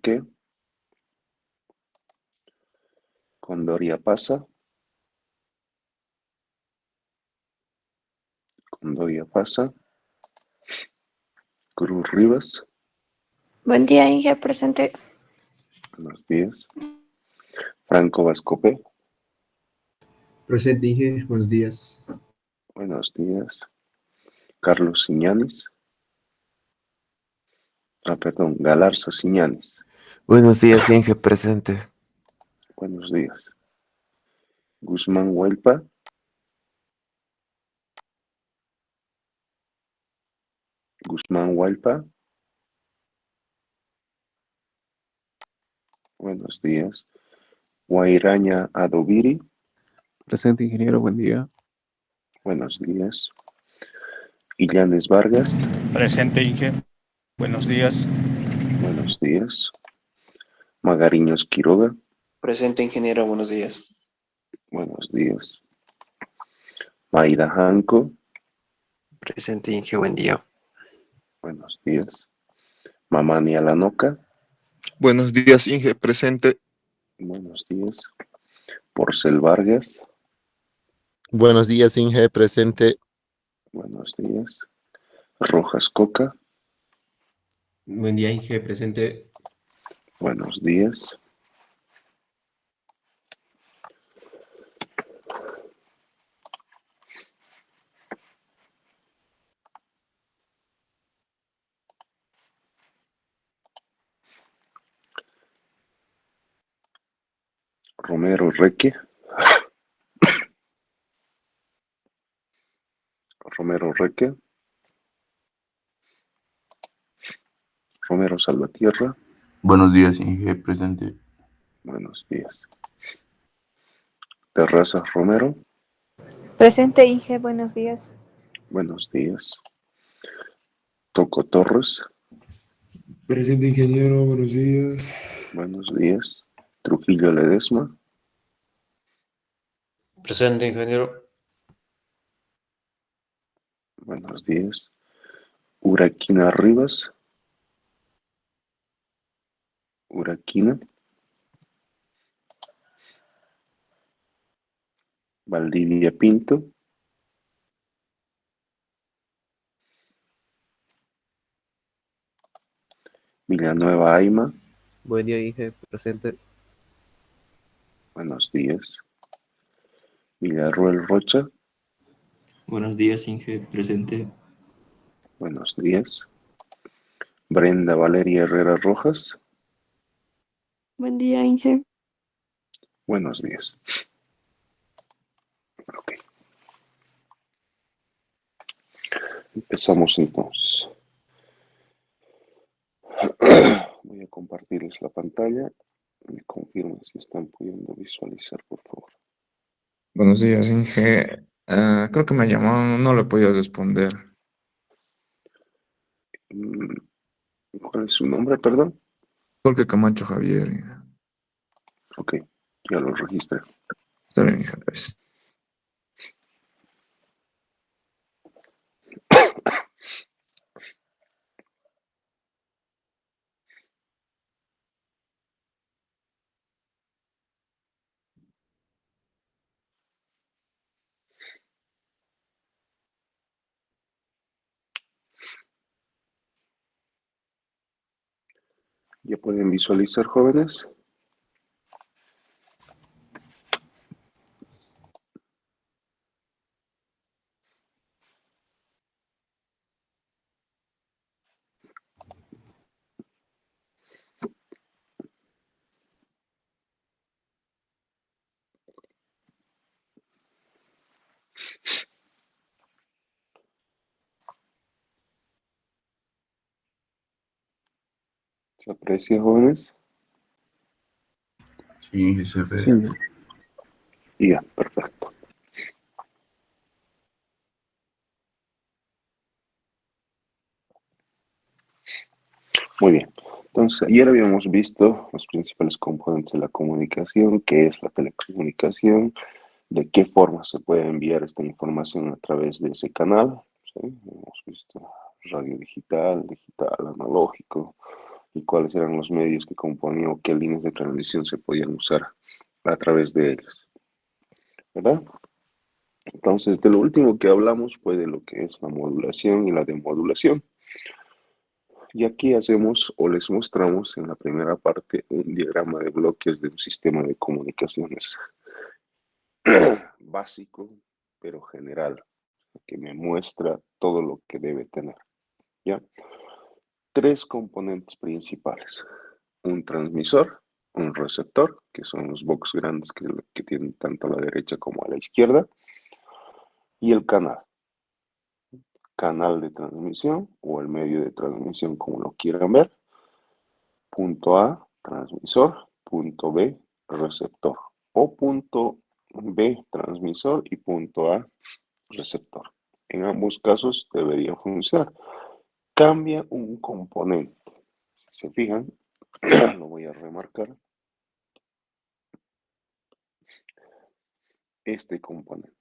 qué. Condoria pasa. Condoria pasa. Cruz Rivas. Buen día, Inge, presente. Buenos días. Franco Vascope. Presente, Inge. Buenos días. Buenos días. Carlos Siñanis. Perdón, Galarza Siñanis. Buenos días, Inge, presente. Buenos días. Guzmán Huelpa. Guzmán Huelpa. Buenos días. Guairaña Adoviri. Presente, ingeniero, buen día. Buenos días. Illanes Vargas. Presente, Inge. Buenos días. Buenos días. Magariños Quiroga. Presente, ingeniero, buenos días. Buenos días. Maida Janco. Presente, Inge, buen día. Buenos días. Mamani Alanoca. Buenos días, Inge, presente. Buenos días. Porcel Vargas. Buenos días, Inge, presente. Buenos días. Rojas Coca. Buen día, Inge. Presente. Buenos días. Romero Reque. Romero Reque. Romero Salvatierra. Buenos días, Inge, presente. Buenos días. Terrazas Romero. Presente, Inge, buenos días. Buenos días. Toco Torres. Presente, ingeniero, buenos días. Buenos días. Trujillo Ledesma. Presente, ingeniero. Buenos días. Uraquina Rivas. Uraquina. Valdivia Pinto. Villanueva Aima. Buen día, Inge, presente. Buenos días. Villarruel Rocha. Buenos días, Inge, presente. Buenos días. Brenda Valeria Herrera Rojas. Buen día, Inge. Buenos días. Ok. Empezamos entonces. Voy a compartirles la pantalla. Me confirmen si están pudiendo visualizar, por favor. Buenos días, Inge. Creo que me llamó, no le podía responder. ¿Cuál es su nombre, perdón? Jorge Camacho Javier. Inge. Ok, ya lo registré. Está bien, Inge, pues. ¿Ya pueden visualizar, jóvenes? ¿Se aprecia, jóvenes? Sí, se ve. Sí. Ya, perfecto. Muy bien. Entonces, ayer habíamos visto los principales componentes de la comunicación, qué es la telecomunicación, de qué forma se puede enviar esta información a través de ese canal. ¿Sí? Hemos visto radio digital, digital analógico, y cuáles eran los medios que componían o qué líneas de transmisión se podían usar a través de ellos, ¿verdad? Entonces, de lo último que hablamos fue de lo que es la modulación y la demodulación. Y aquí hacemos o les mostramos en la primera parte un diagrama de bloques de un sistema de comunicaciones básico, pero general, que me muestra todo lo que debe tener, ¿ya? Tres componentes principales: un transmisor, un receptor, que son los box grandes que tienen tanto a la derecha como a la izquierda, y el canal de transmisión o el medio de transmisión, como lo quieran ver. Punto A, transmisor; punto B, receptor; o punto B, transmisor, y punto A, receptor. En ambos casos debería funcionar. Cambia un componente. Si se fijan, lo voy a remarcar. Este componente.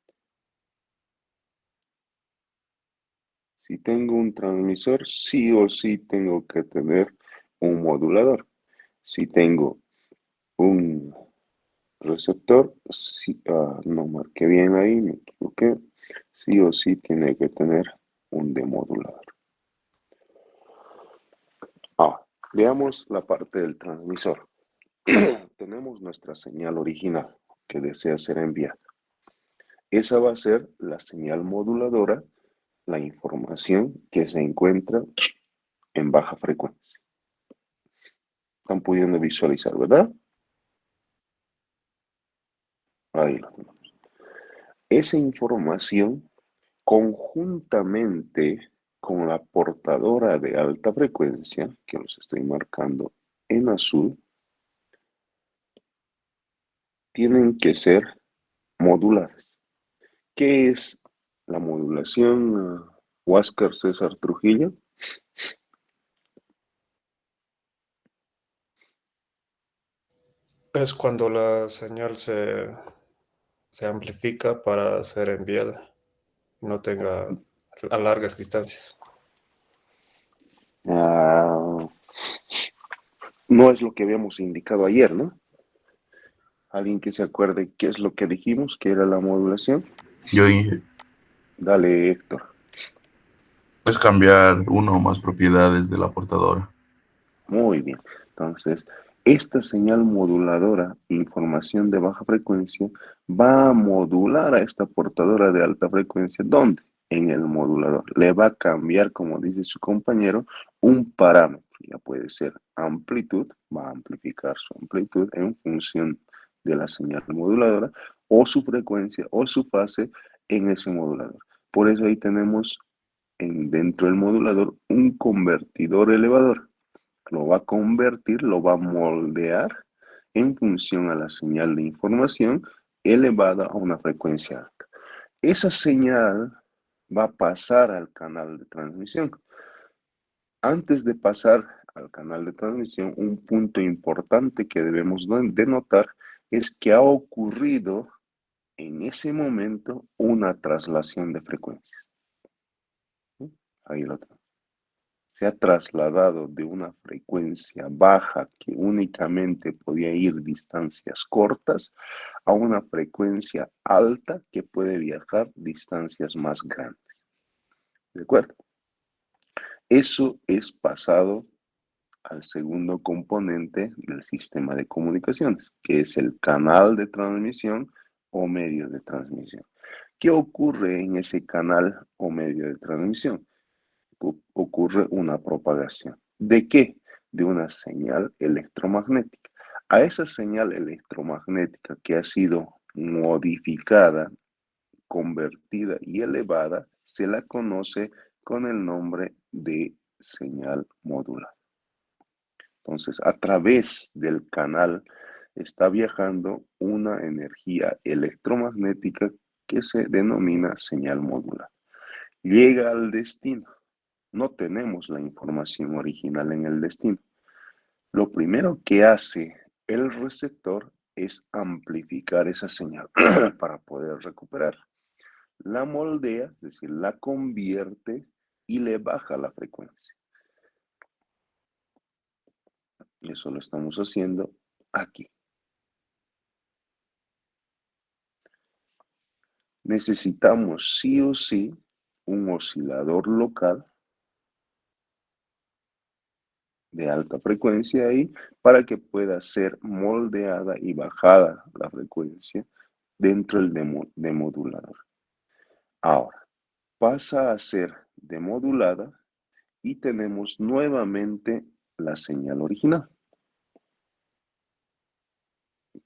Si tengo un transmisor, sí o sí tengo que tener un modulador. Si tengo un receptor, sí, no marqué bien ahí, me equivoqué. Sí o sí tiene que tener un demodulador. Veamos la parte del transmisor. Tenemos nuestra señal original que desea ser enviada. Esa va a ser la señal moduladora, la información que se encuentra en baja frecuencia. Están pudiendo visualizar, ¿verdad? Ahí lo tenemos. Esa información, conjuntamente con la portadora de alta frecuencia, que los estoy marcando en azul, tienen que ser moduladas. ¿Qué es la modulación, Huáscar César Trujillo? Es cuando la señal se amplifica para ser enviada, no tenga a largas distancias. No es lo que habíamos indicado ayer, ¿no? ¿Alguien que se acuerde qué es lo que dijimos que era la modulación? Yo, Inge. Dale, Héctor. Es cambiar una o más propiedades de la portadora. Muy bien. Entonces, esta señal moduladora, información de baja frecuencia, va a modular a esta portadora de alta frecuencia. ¿Dónde? En el modulador. Le va a cambiar, como dice su compañero, un parámetro. Ya puede ser amplitud, va a amplificar su amplitud en función de la señal moduladora, o su frecuencia o su fase en ese modulador. Por eso ahí tenemos dentro del modulador un convertidor elevador. Lo va a convertir, lo va a moldear en función a la señal de información elevada a una frecuencia alta. Esa señal va a pasar al canal de transmisión. Antes de pasar al canal de transmisión, un punto importante que debemos de notar es que ha ocurrido en ese momento una traslación de frecuencias. Ahí lo tenemos. Se ha trasladado de una frecuencia baja que únicamente podía ir distancias cortas a una frecuencia alta que puede viajar distancias más grandes. ¿De acuerdo? Eso es pasado al segundo componente del sistema de comunicaciones, que es el canal de transmisión o medio de transmisión. ¿Qué ocurre en ese canal o medio de transmisión? Ocurre una propagación. ¿De qué? De una señal electromagnética. A esa señal electromagnética que ha sido modificada, convertida y elevada, se la conoce con el nombre de señal modular. Entonces, a través del canal está viajando una energía electromagnética que se denomina señal modular. Llega al destino. No tenemos la información original en el destino. Lo primero que hace el receptor es amplificar esa señal para poder recuperarla. La moldea, es decir, la convierte y le baja la frecuencia. Eso lo estamos haciendo aquí. Necesitamos sí o sí un oscilador local de alta frecuencia ahí para que pueda ser moldeada y bajada la frecuencia dentro del demodulador. Ahora, pasa a ser demodulada y tenemos nuevamente la señal original,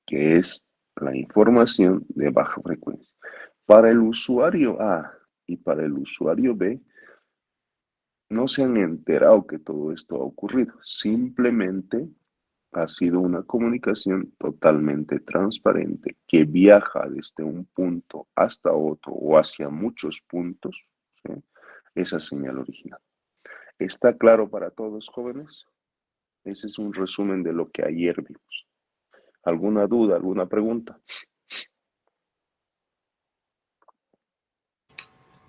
que es la información de baja frecuencia. Para el usuario A y para el usuario B, no se han enterado que todo esto ha ocurrido. Simplemente ha sido una comunicación totalmente transparente que viaja desde un punto hasta otro o hacia muchos puntos, ¿sí? Esa señal original. ¿Está claro para todos, jóvenes? Ese es un resumen de lo que ayer vimos. ¿Alguna duda, alguna pregunta?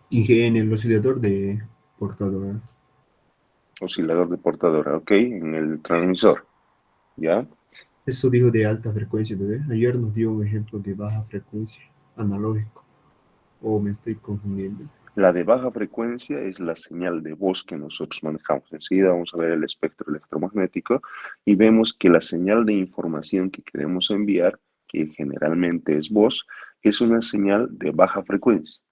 Inge, en el oscilador de portadora. Oscilador de portadora, ok, en el transmisor, ¿ya? Eso dijo de alta frecuencia, ¿no ves? Ayer nos dio un ejemplo de baja frecuencia, analógico. ¿O me estoy confundiendo? La de baja frecuencia es la señal de voz que nosotros manejamos. Enseguida vamos a ver el espectro electromagnético y vemos que la señal de información que queremos enviar, que generalmente es voz, es una señal de baja frecuencia.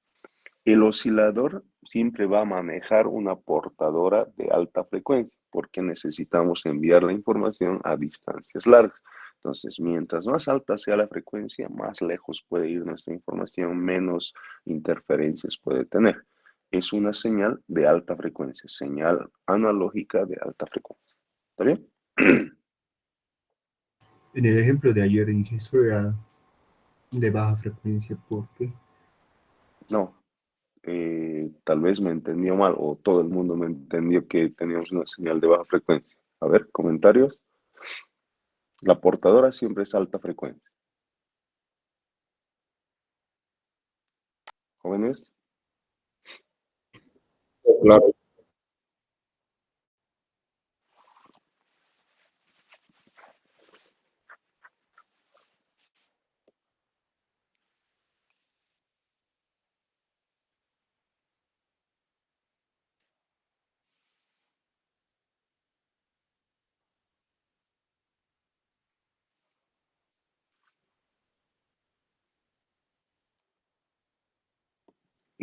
El oscilador siempre va a manejar una portadora de alta frecuencia porque necesitamos enviar la información a distancias largas. Entonces, mientras más alta sea la frecuencia, más lejos puede ir nuestra información, menos interferencias puede tener. Es una señal de alta frecuencia, señal analógica de alta frecuencia. ¿Está bien? En el ejemplo de ayer dije, eso era de baja frecuencia, ¿por qué? No, tal vez me entendió mal o todo el mundo me entendió que teníamos una señal de baja frecuencia. A ver, comentarios. La portadora siempre es alta frecuencia. Jóvenes. Claro.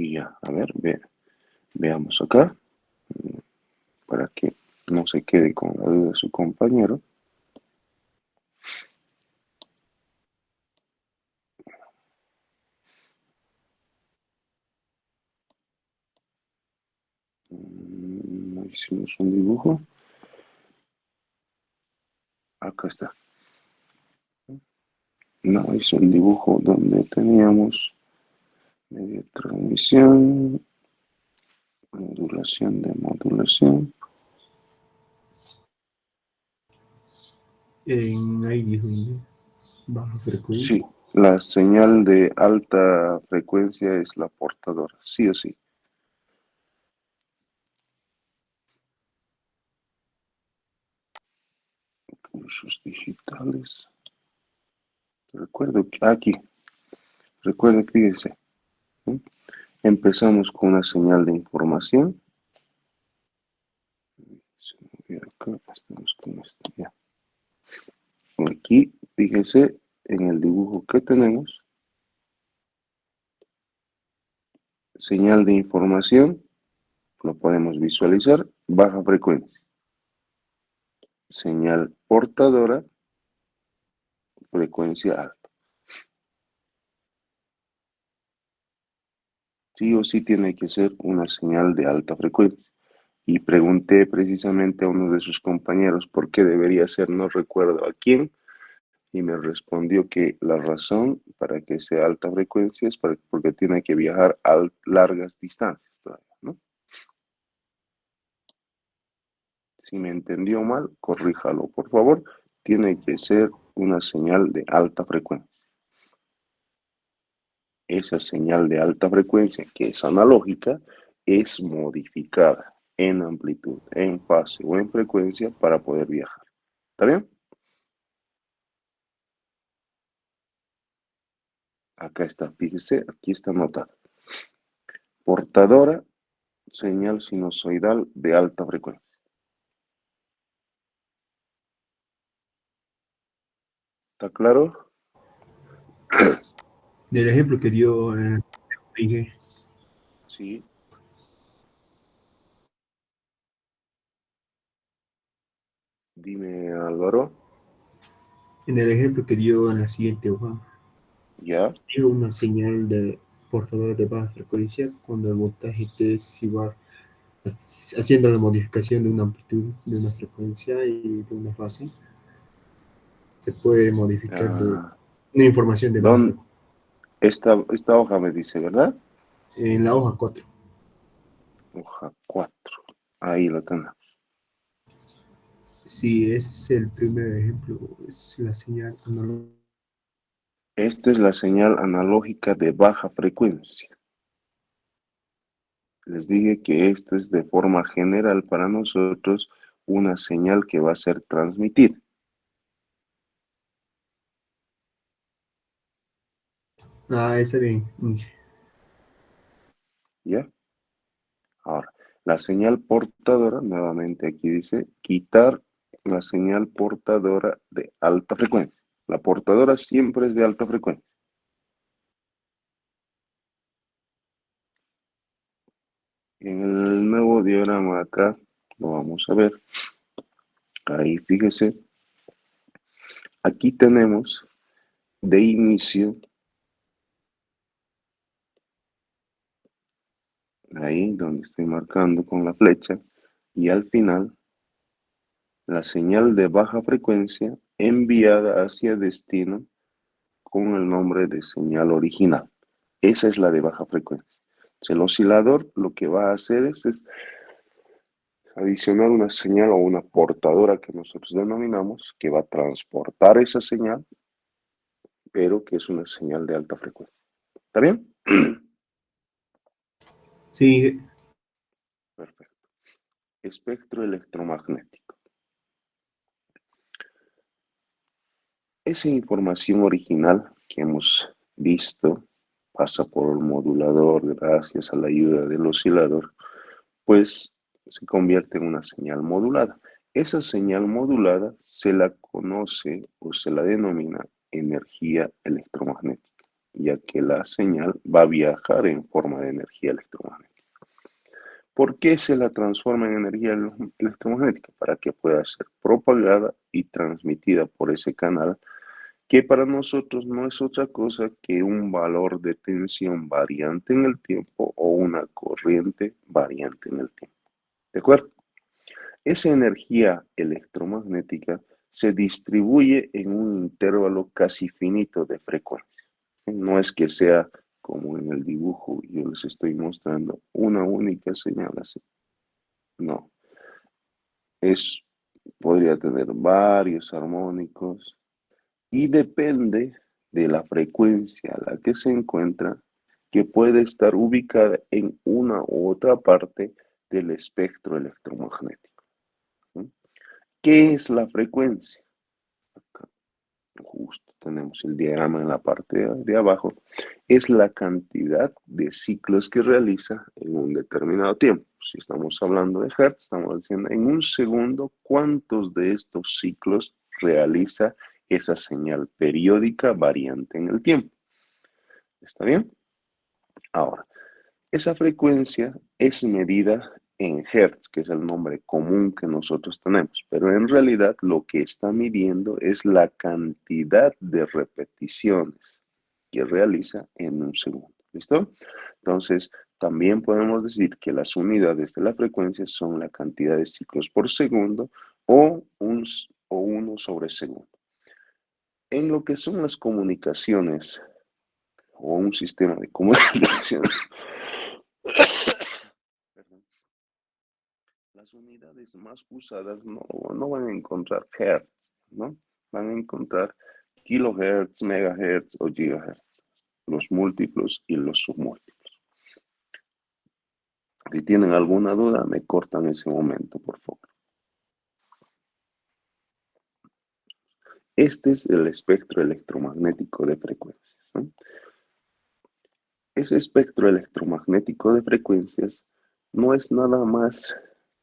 Y ya, a ver, veamos acá, para que no se quede con la duda de su compañero. Hicimos un dibujo. Acá está. No, hice un dibujo donde teníamos media transmisión, modulación de modulación. Ahí dijo baja frecuencia. Sí, la señal de alta frecuencia es la portadora, sí o sí. Cursos digitales. Recuerdo que aquí, recuerden, fíjense, ¿sí? Empezamos con una señal de información. Acá estamos con esto ya. Aquí, fíjense en el dibujo que tenemos. Señal de información, lo podemos visualizar, baja frecuencia. Señal portadora, frecuencia alta. Sí o sí tiene que ser una señal de alta frecuencia. Y pregunté precisamente a uno de sus compañeros por qué debería ser, no recuerdo a quién, y me respondió que la razón para que sea alta frecuencia es porque tiene que viajar a largas distancias todavía, ¿no? Si me entendió mal, corríjalo, por favor. Tiene que ser una señal de alta frecuencia. Esa señal de alta frecuencia, que es analógica, es modificada en amplitud, en fase o en frecuencia para poder viajar. ¿Está bien? Acá está, fíjese, aquí está anotado. Portadora, señal sinusoidal de alta frecuencia. ¿Está claro? Del ejemplo que dio Inge, Sí. Dime, Álvaro. en el ejemplo que dio en la siguiente hoja, ¿Ya? dio una señal de portadora de baja frecuencia cuando el voltaje T es igual, haciendo la modificación de una amplitud, de una frecuencia y de una fase, se puede modificar de Ah, una información de baja frecuencia. esta hoja me dice, ¿verdad? En la hoja 4. Hoja 4. Ahí lo tenemos. Sí, es el primer ejemplo, es la señal analógica. Esta es la señal analógica de baja frecuencia. Les dije que esta es de forma general para nosotros una señal que va a ser transmitida. Ah, está bien, Inge. ¿Ya? Ahora, la señal portadora, nuevamente aquí dice, quitar la señal portadora de alta frecuencia. La portadora siempre es de alta frecuencia. En el nuevo diagrama acá, lo vamos a ver. Ahí fíjese, aquí tenemos de inicio, ahí donde estoy marcando con la flecha, y al final, la señal de baja frecuencia enviada hacia destino con el nombre de señal original. Esa es la de baja frecuencia. El oscilador lo que va a hacer es adicionar una señal o una portadora que nosotros denominamos que va a transportar esa señal, pero que es una señal de alta frecuencia. ¿Está bien? Sí. Perfecto. Espectro electromagnético. Esa información original que hemos visto pasa por el modulador gracias a la ayuda del oscilador, pues se convierte en una señal modulada. Esa señal modulada se la conoce o se la denomina energía electromagnética, ya que la señal va a viajar en forma de energía electromagnética. ¿Por qué se la transforma en energía electromagnética? Para que pueda ser propagada y transmitida por ese canal, que para nosotros no es otra cosa que un valor de tensión variante en el tiempo o una corriente variante en el tiempo. ¿De acuerdo? Esa energía electromagnética se distribuye en un intervalo casi finito de frecuencia. No es que sea como en el dibujo, yo les estoy mostrando una única señal así. No. Podría tener varios armónicos y depende de la frecuencia a la que se encuentra, que puede estar ubicada en una u otra parte del espectro electromagnético. ¿Qué es la frecuencia? Acá justo tenemos el diagrama en la parte de abajo. Es la cantidad de ciclos que realiza en un determinado tiempo. Si estamos hablando de Hertz, estamos diciendo en un segundo cuántos de estos ciclos realiza esa señal periódica variante en el tiempo. ¿Está bien? Ahora, esa frecuencia es medida en Hertz, que es el nombre común que nosotros tenemos, pero en realidad lo que está midiendo es la cantidad de repeticiones que realiza en un segundo. ¿Listo? Entonces, también podemos decir que las unidades de la frecuencia son la cantidad de ciclos por segundo o 1 sobre segundo. En lo que son las comunicaciones o un sistema de comunicación, las unidades más usadas no van a encontrar hertz, ¿no? Van a encontrar kilohertz, megahertz o gigahertz, los múltiplos y los submúltiplos. Si tienen alguna duda, me cortan ese momento, por favor. Este es el espectro electromagnético de frecuencias, ¿no? Ese espectro electromagnético de frecuencias no es nada más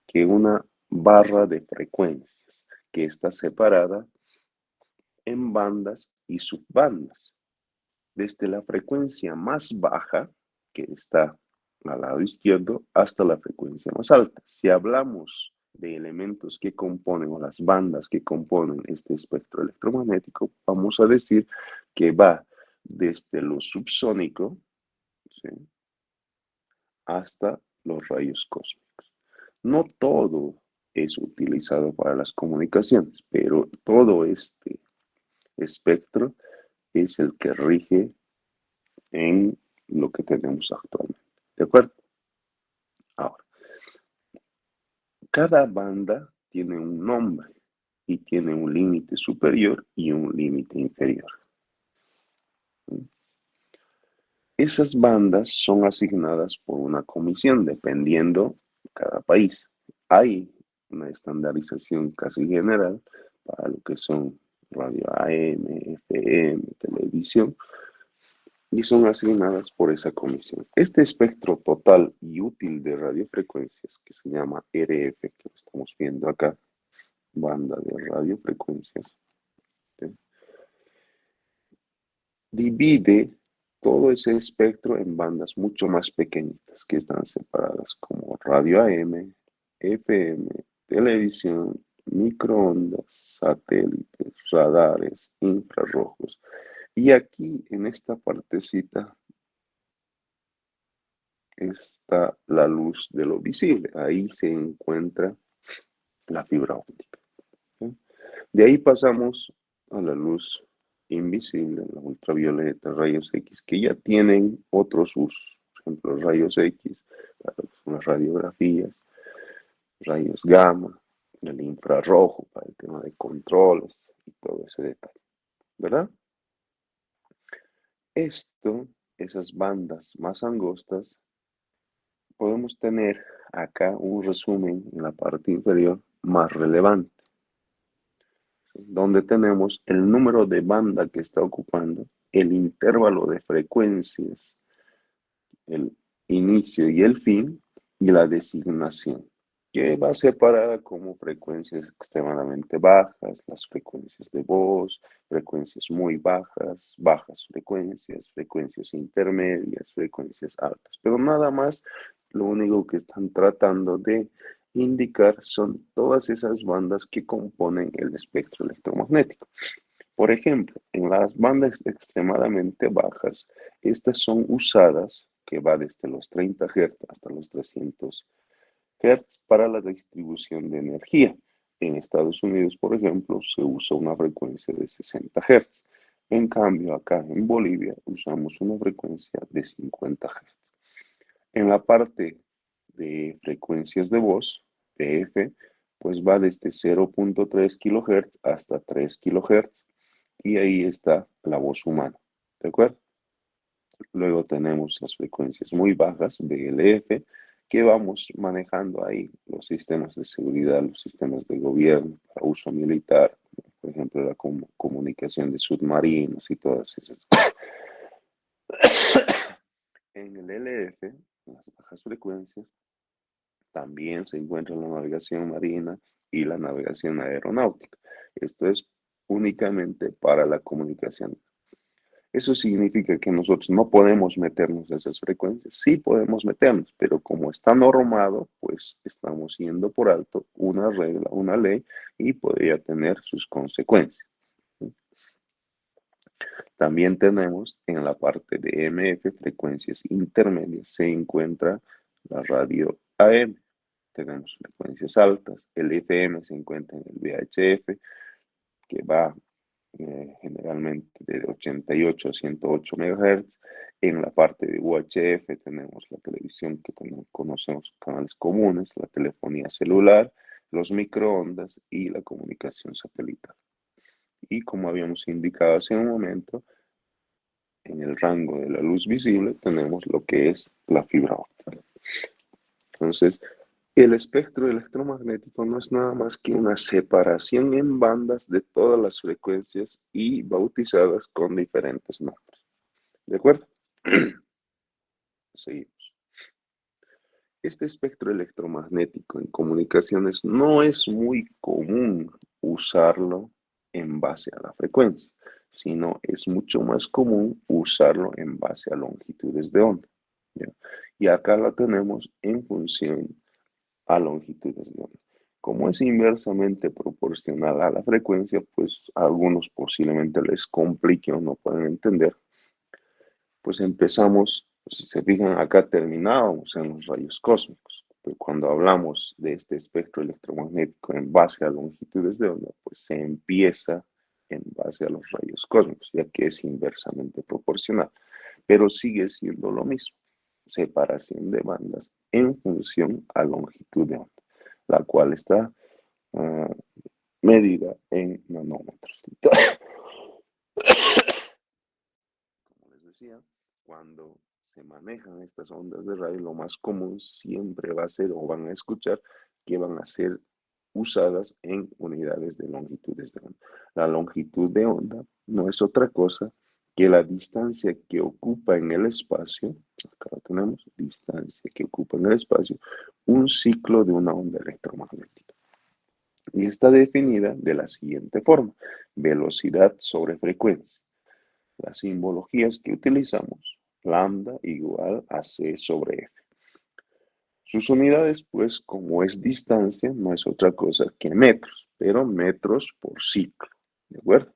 que una barra de frecuencias que está separada en bandas y subbandas. Desde la frecuencia más baja, que está al lado izquierdo, hasta la frecuencia más alta. Si hablamos de elementos que componen o las bandas que componen este espectro electromagnético, vamos a decir que va desde lo subsónico, ¿sí?, hasta los rayos cósmicos. No todo es utilizado para las comunicaciones, pero todo este espectro es el que rige en lo que tenemos actualmente. ¿De acuerdo? Ahora, cada banda tiene un nombre y tiene un límite superior y un límite inferior. Esas bandas son asignadas por una comisión dependiendo de cada país. Hay una estandarización casi general para lo que son radio AM, FM, televisión, y son asignadas por esa comisión. Este espectro total y útil de radiofrecuencias, que se llama RF, que lo estamos viendo acá, banda de radiofrecuencias, ¿sí?, divide todo ese espectro en bandas mucho más pequeñitas que están separadas como radio AM, FM, televisión, microondas, satélites, radares, infrarrojos. Y aquí en esta partecita está la luz de lo visible. Ahí se encuentra la fibra óptica, ¿sí? De ahí pasamos a la luz invisible, la ultravioleta, rayos X, que ya tienen otros usos. Por ejemplo, rayos X para lo que son las radiografías, rayos gamma, el infrarrojo para el tema de controles y todo ese detalle, ¿verdad? Esas bandas más angostas, podemos tener acá un resumen en la parte inferior más relevante, donde tenemos el número de banda que está ocupando, el intervalo de frecuencias, el inicio y el fin, y la designación, que va separada como frecuencias extremadamente bajas, las frecuencias de voz, frecuencias muy bajas, bajas frecuencias, frecuencias intermedias, frecuencias altas. Pero nada más, lo único que están tratando de indicar son todas esas bandas que componen el espectro electromagnético. Por ejemplo, en las bandas extremadamente bajas, estas son usadas, que va desde los 30 Hz hasta los 300 Hz para la distribución de energía. En Estados Unidos, por ejemplo, se usa una frecuencia de 60 Hz. En cambio, acá en Bolivia usamos una frecuencia de 50 Hz. En la parte de frecuencias de voz, PF, pues va desde 0.3 kHz hasta 3 kHz, y ahí está la voz humana, ¿de acuerdo? Luego tenemos las frecuencias muy bajas, BLF, que vamos manejando ahí los sistemas de seguridad, los sistemas de gobierno para uso militar, por ejemplo, la comunicación de submarinos y todas esas cosas. En el LF, las bajas frecuencias, también se encuentra la navegación marina y la navegación aeronáutica. Esto es únicamente para la comunicación. Eso significa que nosotros no podemos meternos a esas frecuencias. Sí podemos meternos, pero como está normado, pues estamos yendo por alto una regla, una ley, y podría tener sus consecuencias. También tenemos en la parte de MF, frecuencias intermedias, se encuentra la radio AM. Tenemos frecuencias altas. El FM se encuentra en el VHF, que va generalmente de 88 a 108 MHz. En la parte de UHF tenemos la televisión que conocemos, canales comunes, la telefonía celular, los microondas y la comunicación satelital. Y como habíamos indicado hace un momento, en el rango de la luz visible tenemos lo que es la fibra óptica. Entonces, El espectro electromagnético no es nada más que una separación en bandas de todas las frecuencias y bautizadas con diferentes nombres. ¿De acuerdo? Seguimos. Este espectro electromagnético en comunicaciones no es muy común usarlo en base a la frecuencia, sino es mucho más común usarlo en base a longitudes de onda. ¿Ya? Y acá la tenemos en función a longitudes de onda. Como es inversamente proporcional a la frecuencia, pues a algunos posiblemente les complique o no pueden entender. Pues empezamos, si se fijan acá terminábamos en los rayos cósmicos. Pero cuando hablamos de este espectro electromagnético en base a longitudes de onda, pues se empieza en base a los rayos cósmicos, ya que es inversamente proporcional. Pero sigue siendo lo mismo, separación de bandas en función a longitud de onda, la cual está medida en nanómetros. Como les decía, cuando se manejan estas ondas de radio, lo más común siempre va a ser o van a escuchar que van a ser usadas en unidades de longitudes de onda. La longitud de onda no es otra cosa que la distancia que ocupa en el espacio, acá lo tenemos, distancia que ocupa en el espacio, un ciclo de una onda electromagnética. Y está definida de la siguiente forma: velocidad sobre frecuencia. Las simbologías que utilizamos, lambda igual a c sobre f. Sus unidades, pues, como es distancia, no es otra cosa que metros, pero metros por ciclo, ¿de acuerdo?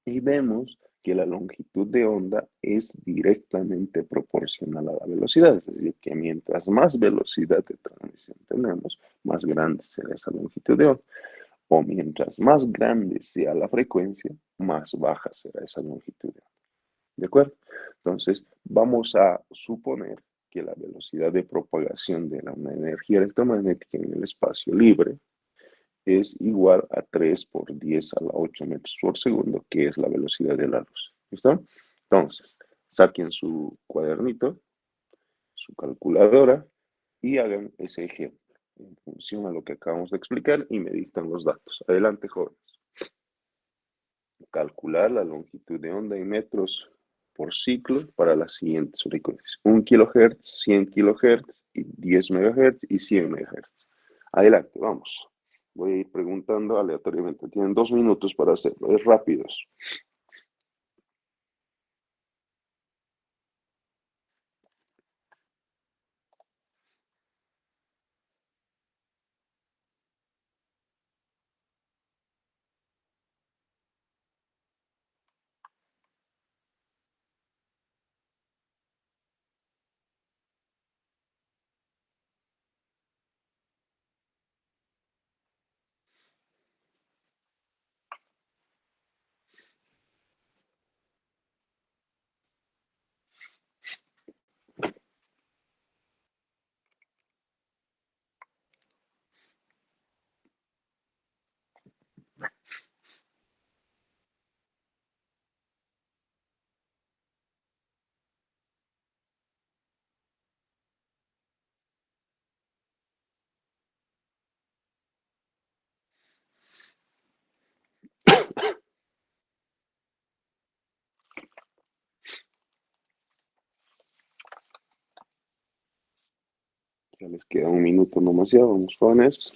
Y vemos que la longitud de onda es directamente proporcional a la velocidad, es decir, que mientras más velocidad de transmisión tenemos, más grande será esa longitud de onda. O mientras más grande sea la frecuencia, más baja será esa longitud de onda. ¿De acuerdo? Entonces, vamos a suponer que la velocidad de propagación de la energía electromagnética en el espacio libre es igual a 3 por 10 a la 8 metros por segundo, que es la velocidad de la luz. ¿Listo? Entonces, saquen su cuadernito, su calculadora y hagan ese ejemplo en función a lo que acabamos de explicar y me dictan los datos. Adelante, jóvenes. Calcular la longitud de onda en metros por ciclo para las siguientes frecuencias: 1 kHz, 100 kHz, y 10 MHz y 100 MHz. Adelante, vamos. Voy a ir preguntando aleatoriamente. Tienen 2 minutos para hacerlo. Es rápido. Ya les queda 1 minuto nomás, ya vamos, jóvenes.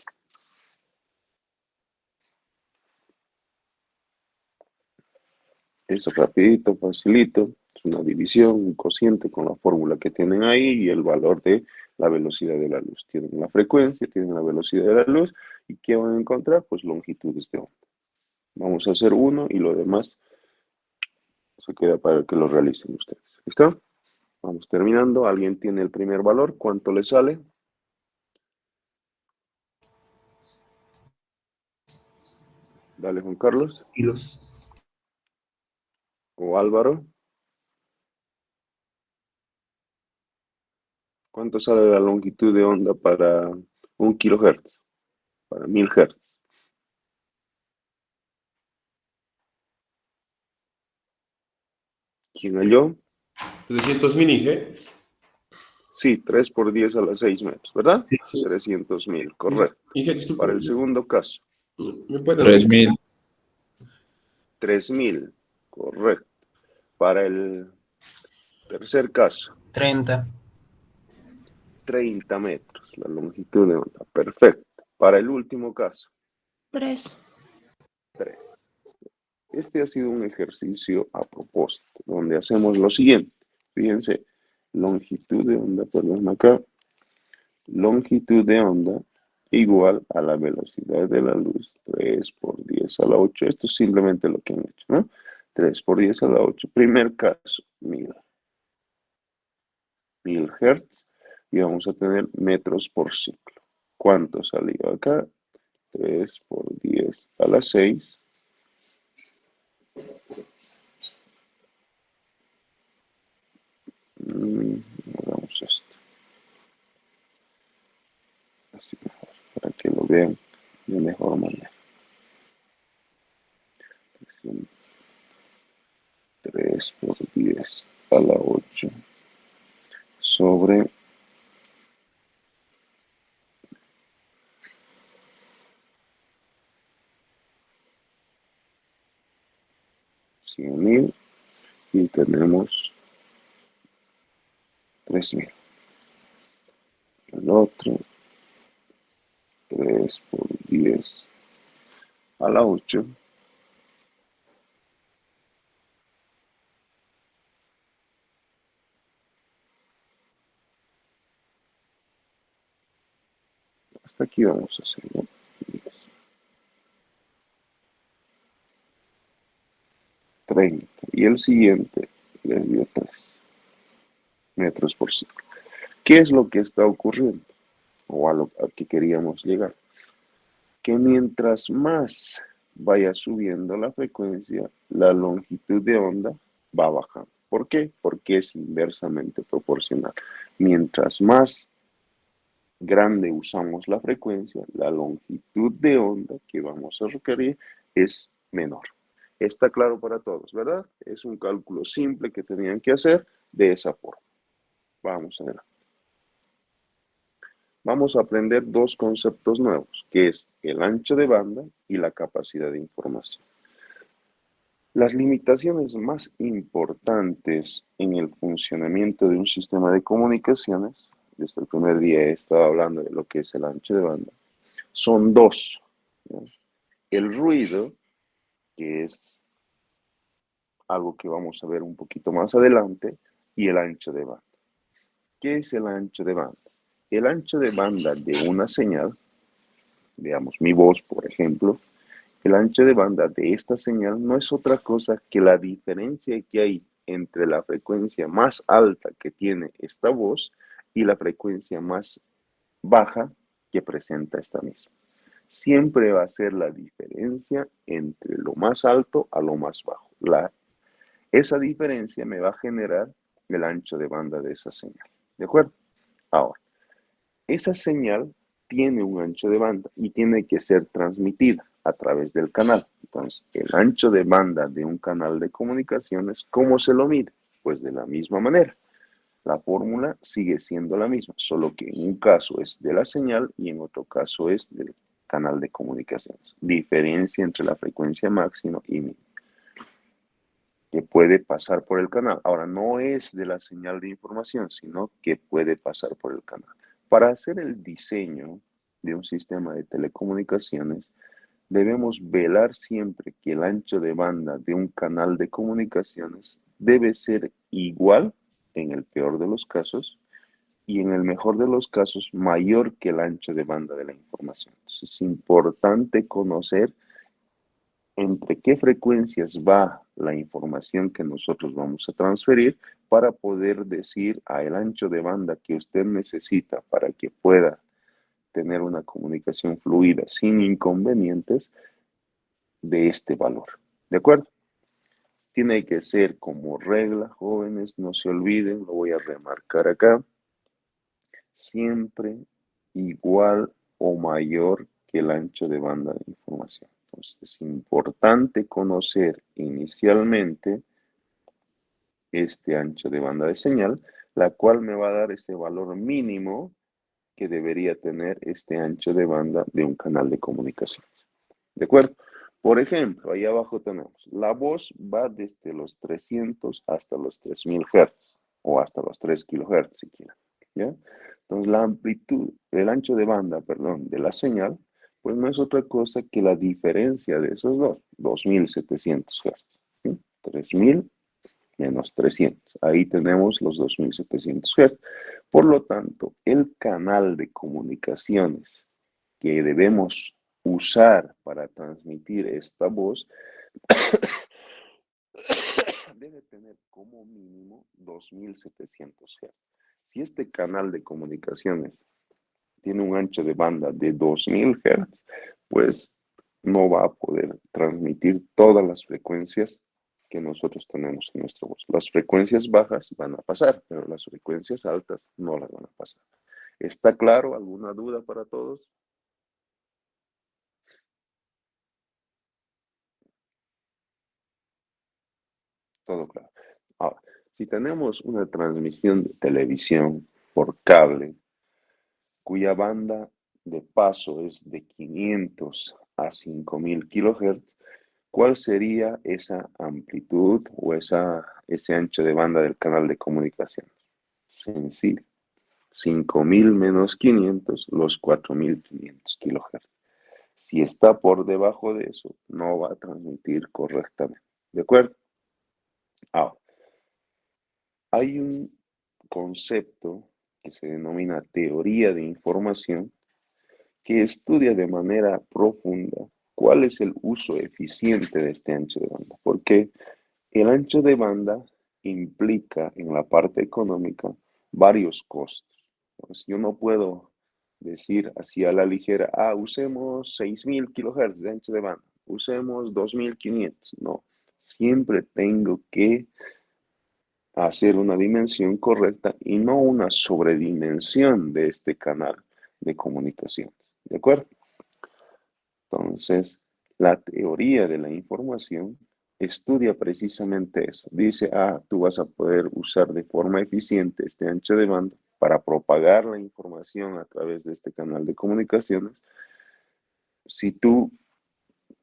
Es rapidito, facilito. Es una división, un cociente con la fórmula que tienen ahí y el valor de la velocidad de la luz. Tienen la frecuencia, tienen la velocidad de la luz. ¿Y qué van a encontrar? Pues longitudes de onda. Vamos a hacer uno y lo demás se queda para que lo realicen ustedes. ¿Listo? Vamos terminando. ¿Alguien tiene el primer valor? ¿Cuánto le sale? Dale, Juan Carlos. Kilos. O Álvaro. ¿Cuánto sale la longitud de onda para 1 kHz? Para 1000 Hz. ¿Quién halló? 300 mini G. Sí, 3 por 10 a la 6 metros, ¿verdad? Sí. 300.000, correcto. Disculpe, Para el segundo caso, ¿me puede 3000. 3.000, correcto. Para el tercer caso, 30. 30 metros, la longitud de onda, perfecto. Para el último caso, 3. 3. Este ha sido un ejercicio a propósito, donde hacemos lo siguiente. Fíjense, longitud de onda, perdón, acá. Longitud de onda igual a la velocidad de la luz, 3 por 10 a la 8. Esto es simplemente lo que han hecho, ¿no? 3 por 10 a la 8. Primer caso, 1000 Hz. Y vamos a tener metros por ciclo. ¿Cuánto salió acá? 3 por 10 a la 6. Hagamos esto. Así mejor, para que lo vean de mejor manera. 3 por 10 a la 8 sobre 100.000 y tenemos 3.000. El otro, 3 por 10 a la 8. Hasta aquí vamos a hacer, ¿no? 10. 30. Y el siguiente les dio 3 metros por ciclo. ¿Qué es lo que está ocurriendo? O a lo que queríamos llegar. Que mientras más vaya subiendo la frecuencia, la longitud de onda va bajando. ¿Por qué? Porque es inversamente proporcional. Mientras más grande usamos la frecuencia, la longitud de onda que vamos a requerir es menor. Está claro para todos, ¿verdad? Es un cálculo simple que tenían que hacer de esa forma. Vamos adelante. Vamos a aprender dos conceptos nuevos, que es el ancho de banda y la capacidad de información. Las limitaciones más importantes en el funcionamiento de un sistema de comunicaciones, desde el primer día he estado hablando de lo que es el ancho de banda, son dos, ¿no? El ruido, que es algo que vamos a ver un poquito más adelante, y el ancho de banda. ¿Qué es el ancho de banda? El ancho de banda de una señal, veamos mi voz, por ejemplo, el ancho de banda de esta señal no es otra cosa que la diferencia que hay entre la frecuencia más alta que tiene esta voz y la frecuencia más baja que presenta esta misma. Siempre va a ser la diferencia entre lo más alto a lo más bajo. Esa diferencia me va a generar el ancho de banda de esa señal. ¿De acuerdo? Ahora, esa señal tiene un ancho de banda y tiene que ser transmitida a través del canal. Entonces, el ancho de banda de un canal de comunicaciones, ¿cómo se lo mide? Pues de la misma manera. La fórmula sigue siendo la misma, solo que en un caso es de la señal y en otro caso es del canal de comunicaciones. Diferencia entre la frecuencia máxima y mínima que puede pasar por el canal. Ahora, no es de la señal de información, sino que puede pasar por el canal. Para hacer el diseño de un sistema de telecomunicaciones, debemos velar siempre que el ancho de banda de un canal de comunicaciones debe ser igual, en el peor de los casos, y en el mejor de los casos, mayor que el ancho de banda de la información. Entonces, es importante conocer entre qué frecuencias va la información que nosotros vamos a transferir para poder decir a el ancho de banda que usted necesita para que pueda tener una comunicación fluida sin inconvenientes de este valor. ¿De acuerdo? Tiene que ser como regla, jóvenes, no se olviden, lo voy a remarcar acá, siempre igual o mayor que el ancho de banda de información. Entonces, es importante conocer inicialmente este ancho de banda de señal la cual me va a dar ese valor mínimo que debería tener este ancho de banda de un canal de comunicaciones. ¿De acuerdo? Por ejemplo, ahí abajo tenemos, la voz va desde los 300 hasta los 3000 Hz o hasta los 3 kHz si quieren. ¿Ya? Entonces, la amplitud, el ancho de banda, perdón, de la señal, pues no es otra cosa que la diferencia de esos dos, 2700 Hz. ¿Sí? 3000 menos 300. Ahí tenemos los 2700 Hz. Por lo tanto, el canal de comunicaciones que debemos usar para transmitir esta voz debe tener como mínimo 2700 Hz. Si este canal de comunicaciones tiene un ancho de banda de 2000 Hz, pues no va a poder transmitir todas las frecuencias que nosotros tenemos en nuestra voz. Las frecuencias bajas van a pasar, pero las frecuencias altas no las van a pasar. ¿Está claro? ¿Alguna duda para todos? Todo claro. Ahora, si tenemos una transmisión de televisión por cable, cuya banda de paso es de 500 a 5000 kHz, ¿cuál sería esa amplitud o ese ancho de banda del canal de comunicación? Sencillo. 5000 menos 500, los 4500 kHz. Si está por debajo de eso, no va a transmitir correctamente. ¿De acuerdo? Ahora, hay un concepto que se denomina teoría de información que estudia de manera profunda cuál es el uso eficiente de este ancho de banda. Porque el ancho de banda implica en la parte económica varios costos. Pues yo no puedo decir así a la ligera, usemos 6000 kHz de ancho de banda, usemos 2500. No, siempre tengo que hacer una dimensión correcta y no una sobredimensión de este canal de comunicaciones. ¿De acuerdo? Entonces, la teoría de la información estudia precisamente eso. Dice, tú vas a poder usar de forma eficiente este ancho de banda para propagar la información a través de este canal de comunicaciones si tú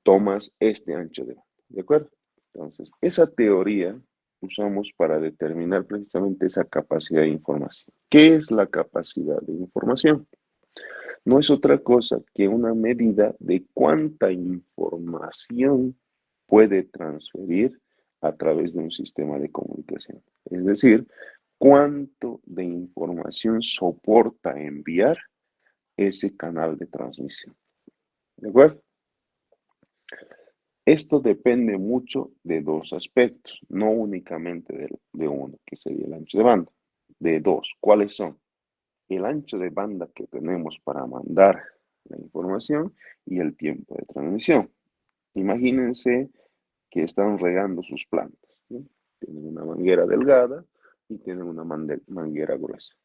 tomas este ancho de banda. ¿De acuerdo? Entonces, esa teoría usamos para determinar precisamente esa capacidad de información. ¿Qué es la capacidad de información? No es otra cosa que una medida de cuánta información puede transferir a través de un sistema de comunicación. Es decir, cuánto de información soporta enviar ese canal de transmisión. ¿De acuerdo? Esto depende mucho de dos aspectos, no únicamente de uno, que sería el ancho de banda. De dos, ¿cuáles son? El ancho de banda que tenemos para mandar la información y el tiempo de transmisión. Imagínense que están regando sus plantas, ¿sí? Tienen una manguera delgada y tienen una manguera gruesa.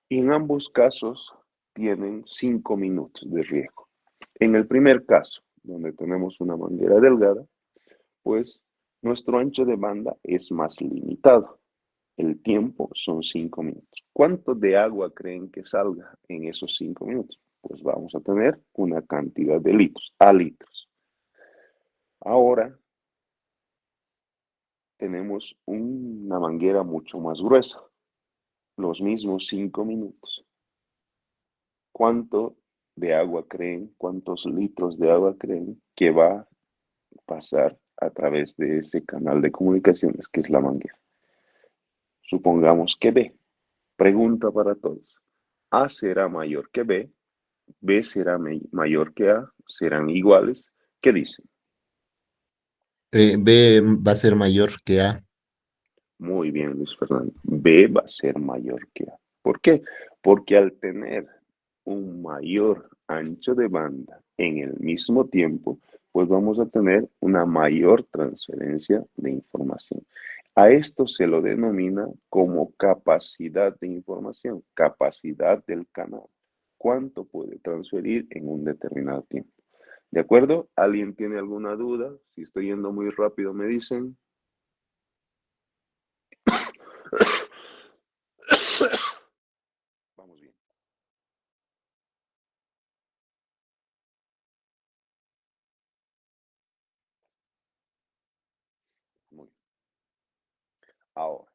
Y en ambos casos tienen 5 minutos de riego. En el primer caso, donde tenemos una manguera delgada, pues nuestro ancho de banda es más limitado. El tiempo son 5 minutos. ¿Cuánto de agua creen que salga en esos 5 minutos? Pues vamos a tener una cantidad de litros, a litros. Ahora tenemos una manguera mucho más gruesa, los mismos 5 minutos. ¿Cuánto de agua creen, cuántos litros de agua creen que va a pasar a través de ese canal de comunicaciones que es la manguera? Supongamos que B. Pregunta para todos. A será mayor que B, B será mayor que A, serán iguales. ¿Qué dicen? B va a ser mayor que A. Muy bien, Luis Fernando. B va a ser mayor que A. ¿Por qué? Porque al tener un mayor ancho de banda en el mismo tiempo, pues vamos a tener una mayor transferencia de información. A esto se lo denomina como capacidad de información, capacidad del canal. ¿Cuánto puede transferir en un determinado tiempo? ¿De acuerdo? ¿Alguien tiene alguna duda? Si estoy yendo muy rápido, me dicen. Ahora,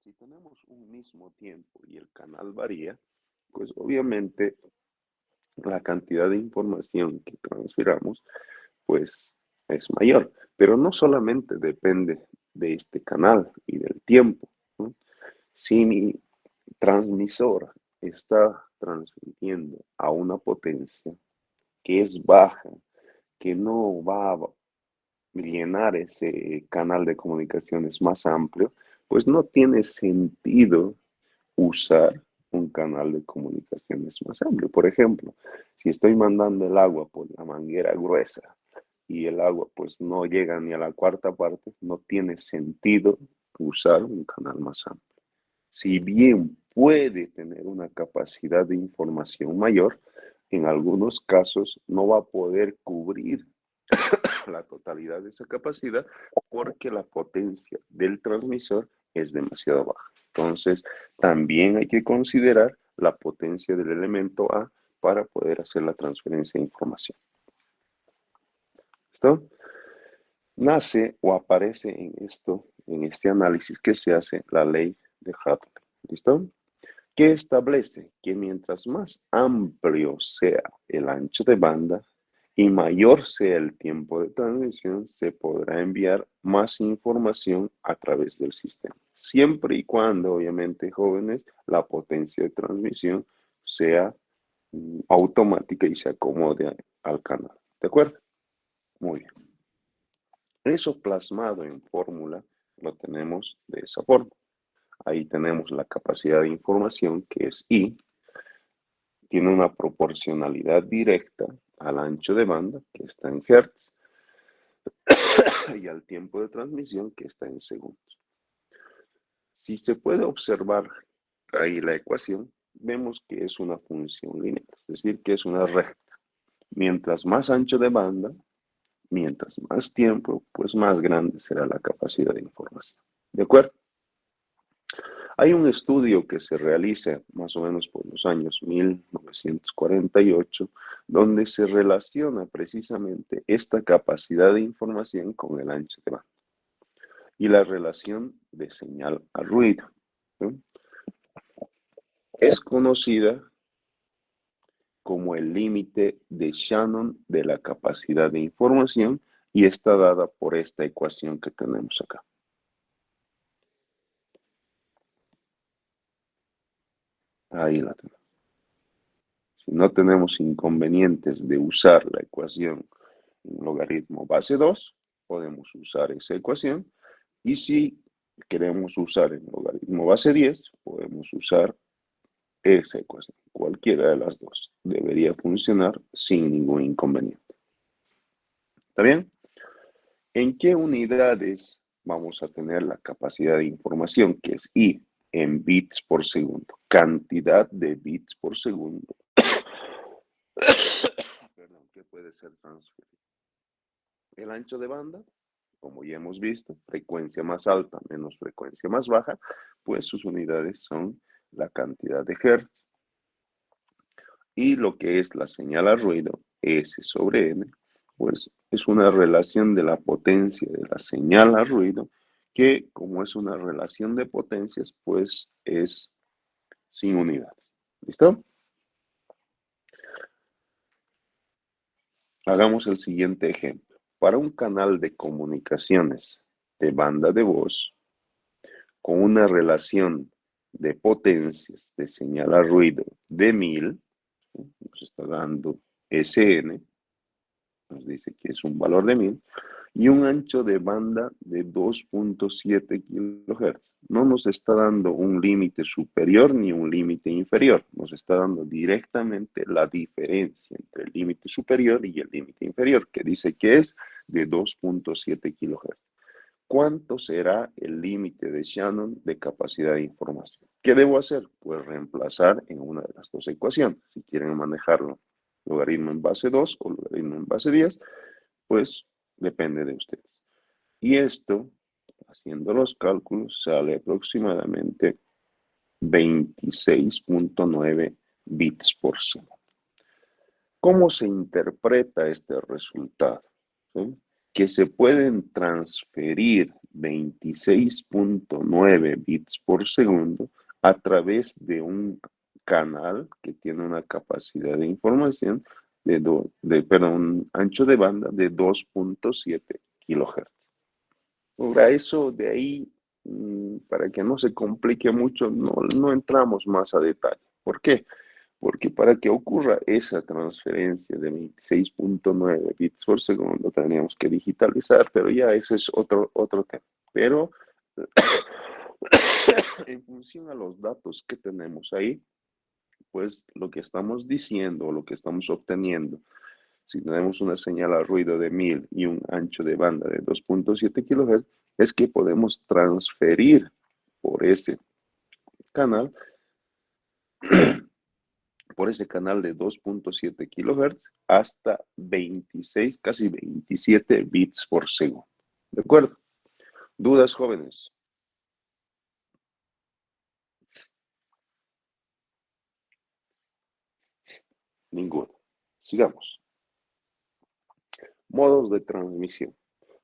si tenemos un mismo tiempo y el canal varía, pues obviamente la cantidad de información que transfiramos pues es mayor, pero no solamente depende de este canal y del tiempo, ¿no? Si mi transmisor está transmitiendo a una potencia que es baja, que no va a llenar ese canal de comunicaciones más amplio, pues no tiene sentido usar un canal de comunicaciones más amplio. Por ejemplo, si estoy mandando el agua por la manguera gruesa y el agua pues no llega ni a la cuarta parte, no tiene sentido usar un canal más amplio. Si bien puede tener una capacidad de información mayor, en algunos casos no va a poder cubrir la totalidad de esa capacidad porque la potencia del transmisor es demasiado baja. Entonces, también hay que considerar la potencia del elemento A para poder hacer la transferencia de información. ¿Listo? Nace o aparece en este análisis que se hace, la ley de Hadley. ¿Listo? Que establece que mientras más amplio sea el ancho de banda y mayor sea el tiempo de transmisión, se podrá enviar más información a través del sistema. Siempre y cuando, obviamente, jóvenes, la potencia de transmisión sea automática y se acomode al canal. ¿De acuerdo? Muy bien. Eso plasmado en fórmula lo tenemos de esa forma. Ahí tenemos la capacidad de información, que es I, tiene una proporcionalidad directa al ancho de banda, que está en hertz, y al tiempo de transmisión, que está en segundos. Si se puede observar ahí la ecuación, vemos que es una función lineal, es decir, que es una recta. Mientras más ancho de banda, mientras más tiempo, pues más grande será la capacidad de información. ¿De acuerdo? Hay un estudio que se realiza más o menos por los años 1948, donde se relaciona precisamente esta capacidad de información con el ancho de banda y la relación de señal a ruido, ¿sí? Es conocida como el límite de Shannon de la capacidad de información y está dada por esta ecuación que tenemos acá. Ahí la tenemos. Si no tenemos inconvenientes de usar la ecuación en logaritmo base 2, podemos usar esa ecuación. Y si queremos usar en logaritmo base 10, podemos usar esa ecuación. Cualquiera de las dos debería funcionar sin ningún inconveniente. ¿Está bien? ¿En qué unidades vamos a tener la capacidad de información, que es I, en bits por segundo? Cantidad de bits por segundo. Perdón, que puede ser transferido. El ancho de banda, como ya hemos visto, frecuencia más alta menos frecuencia más baja, pues sus unidades son la cantidad de hertz. Y lo que es la señal a ruido, S sobre N, pues es una relación de la potencia de la señal a ruido, que como es una relación de potencias, pues es sin unidades. ¿Listo? Hagamos el siguiente ejemplo. Para un canal de comunicaciones de banda de voz, con una relación de potencias de señal a ruido de 1000, nos está dando Sn, nos dice que es un valor de 1000, y un ancho de banda de 2.7 kHz. No nos está dando un límite superior ni un límite inferior, nos está dando directamente la diferencia entre el límite superior y el límite inferior, que dice que es de 2.7 kHz. ¿Cuánto será el límite de Shannon de capacidad de información? ¿Qué debo hacer? Pues reemplazar en una de las dos ecuaciones. Si quieren manejarlo logaritmo en base 2 o logaritmo en base 10, pues depende de ustedes. Y esto, haciendo los cálculos, sale aproximadamente 26.9 bits por segundo. ¿Cómo se interpreta este resultado? ¿Sí? que se pueden transferir 26.9 bits por segundo a través de un canal que tiene una capacidad de información un ancho de banda de 2.7 kilohertz. Ahora eso de ahí, para que no se complique mucho, no entramos más a detalle. ¿Por qué? Porque para que ocurra esa transferencia de 26.9 bits por segundo, tendríamos que digitalizar, pero ya ese es otro tema. Pero en función a los datos que tenemos ahí, pues lo que estamos diciendo, lo que estamos obteniendo, si tenemos una señal a ruido de 1000 y un ancho de banda de 2.7 kHz, es que podemos transferir por ese canal, de 2.7 kHz hasta 26, casi 27 bits por segundo. ¿De acuerdo? ¿Dudas, jóvenes? Ninguna. Sigamos. Modos de transmisión.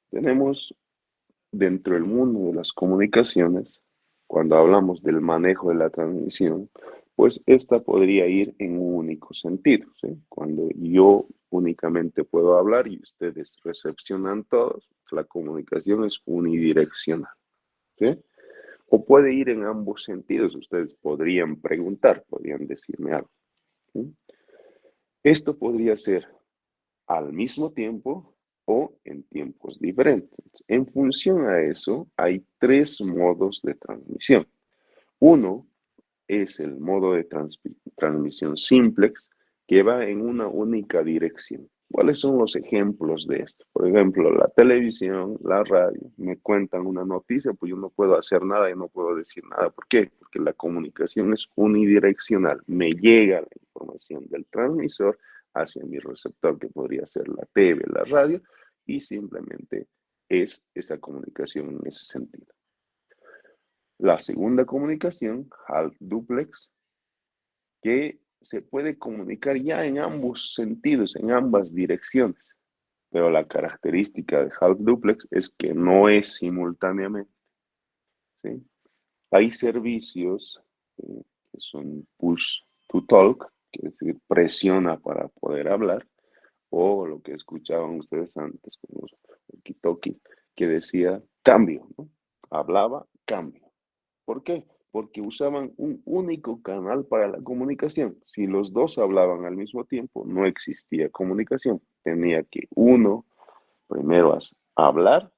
Tenemos dentro del mundo de las comunicaciones, cuando hablamos del manejo de la transmisión, pues esta podría ir en un único sentido, ¿sí? Cuando yo únicamente puedo hablar y ustedes recepcionan todos, la comunicación es unidireccional, ¿sí? O puede ir en ambos sentidos, ustedes podrían preguntar, podrían decirme algo, ¿sí? Esto podría ser al mismo tiempo o en tiempos diferentes. En función a eso, hay 3 modos de transmisión. Uno es el modo de transmisión simplex, que va en una única dirección. ¿Cuáles son los ejemplos de esto? Por ejemplo, la televisión, la radio, me cuentan una noticia, pues yo no puedo hacer nada y no puedo decir nada. ¿Por qué? Porque la comunicación es unidireccional. Me llega la información del transmisor hacia mi receptor, que podría ser la TV, la radio, y simplemente es esa comunicación en ese sentido. La segunda comunicación, half duplex, que se puede comunicar ya en ambos sentidos, en ambas direcciones. Pero la característica de half duplex es que no es simultáneamente, ¿sí? Hay servicios que son push to talk, que es decir, presiona para poder hablar, o lo que escuchaban ustedes antes con los walkie-talkies, que decía cambio, ¿no? Hablaba cambio. ¿Por qué? Porque usaban un único canal para la comunicación. Si los dos hablaban al mismo tiempo, no existía comunicación. Tenía que uno primero hablar,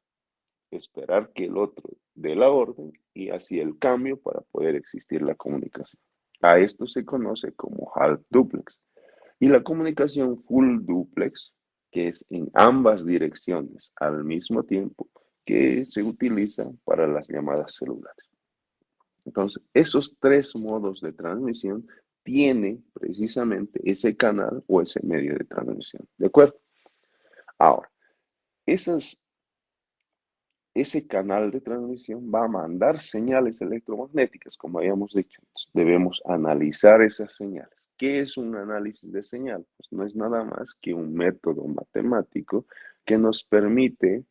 esperar que el otro dé la orden y hacía el cambio para poder existir la comunicación. A esto se conoce como half duplex. Y la comunicación full duplex, que es en ambas direcciones al mismo tiempo, que se utiliza para las llamadas celulares. Entonces, esos 3 modos de transmisión tienen precisamente ese canal o ese medio de transmisión. ¿De acuerdo? Ahora, ese canal de transmisión va a mandar señales electromagnéticas, como habíamos dicho. Entonces, debemos analizar esas señales. ¿Qué es un análisis de señal? Pues no es nada más que un método matemático que nos permite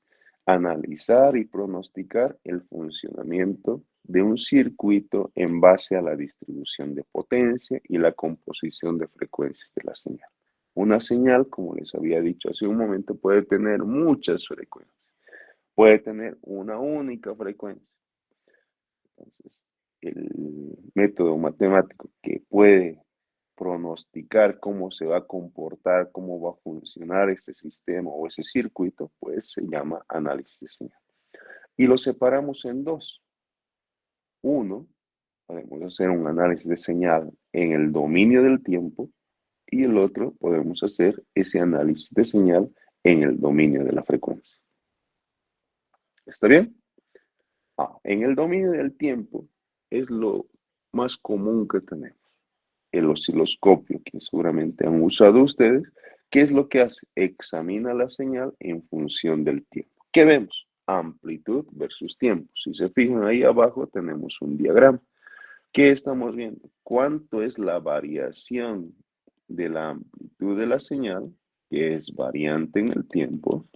analizar y pronosticar el funcionamiento de un circuito en base a la distribución de potencia y la composición de frecuencias de la señal. Una señal, como les había dicho hace un momento, puede tener muchas frecuencias. Puede tener una única frecuencia. Entonces, el método matemático que puede pronosticar cómo se va a comportar, cómo va a funcionar este sistema o ese circuito, pues se llama análisis de señal. Y lo separamos en 2. Uno, podemos hacer un análisis de señal en el dominio del tiempo y el otro podemos hacer ese análisis de señal en el dominio de la frecuencia. ¿Está bien? En el dominio del tiempo es lo más común que tenemos. El osciloscopio, que seguramente han usado ustedes, ¿qué es lo que hace? Examina la señal en función del tiempo. ¿Qué vemos? Amplitud versus tiempo. Si se fijan ahí abajo tenemos un diagrama. ¿Qué estamos viendo? ¿Cuánto es la variación de la amplitud de la señal, que es variante en el tiempo,